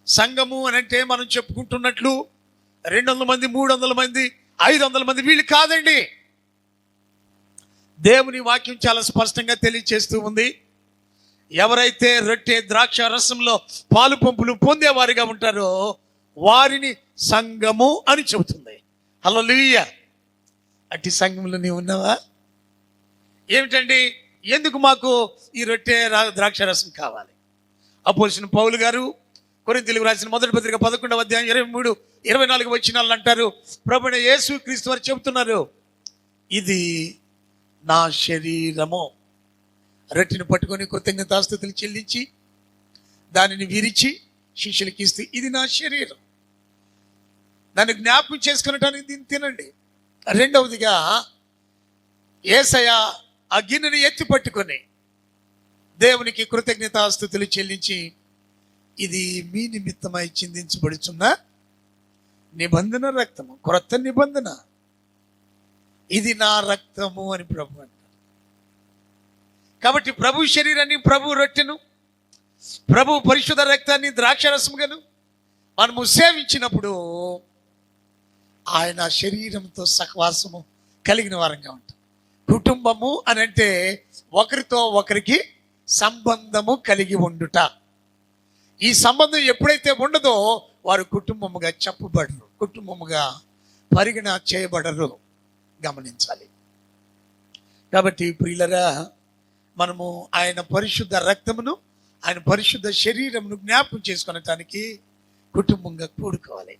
సంఘము అని అంటే మనం చెప్పుకుంటున్నట్లు 200 మంది, 300 మంది, 500 మంది వీళ్ళు కాదండి. దేవుని వాక్యం చాలా స్పష్టంగా తెలియచేస్తూ ఉంది. ఎవరైతే రొట్టె ద్రాక్ష రసంలో పాలు పంపులు పొందేవారిగా ఉంటారో వారిని సంఘము అని చెబుతుంది. హల్లెలూయా. అట్టి సంఘంలో నీవు ఉన్నావా? ఏమిటండి, ఎందుకు మాకు ఈ రొట్టె ద్రాక్ష రసం కావాలి? అపోస్తలుడైన పౌలు గారు కొరింథీయులకు రాసిన మొదటి పత్రిక 11వ అధ్యాయం 23, 24 వచనాలు అంటారు, ప్రభువైన యేసు క్రీస్తు వారు చెబుతున్నారు, ఇది నా శరీరము. రొట్టెను పట్టుకొని కృతజ్ఞతాస్తుతులు చెల్లించి దానిని విరిచి శిష్యులకి ఇస్తే, ఇది నా శరీరం, దాన్ని జ్ఞాపకం చేసుకునటానికి దీన్ని తినండి. రెండవదిగా యేసయ్య ఆ గిన్నెని ఎత్తి పట్టుకొని దేవునికి కృతజ్ఞతాస్తుతులు చెల్లించి, ఇది మీ నిమిత్తమై చిందించబడుచున్న నిబంధన రక్తము, క్రొత్త నిబంధన, ఇది నా రక్తము అని ప్రభు అంటారు. కాబట్టి ప్రభు శరీరాన్ని, ప్రభు రొట్టెను, ప్రభు పరిశుద్ధ రక్తాన్ని ద్రాక్షరసముగాను మనము సేవించినప్పుడు ఆయన శరీరంతో సహవాసము కలిగిన వారంగా ఉంటాం. కుటుంబము అని అంటే ఒకరితో ఒకరికి సంబంధము కలిగి ఉండుట. ఈ సంబంధం ఎప్పుడైతే ఉండదో వారు కుటుంబముగా చెప్పబడరు, కుటుంబముగా పరిగణ చేయబడరు. గమనించాలి. కాబట్టి ప్రియులరా, మనము ఆయన పరిశుద్ధ రక్తమును, ఆయన పరిశుద్ధ శరీరమును జ్ఞాపకం చేసుకునటానికి కుటుంబంగా కూడుకోవాలి.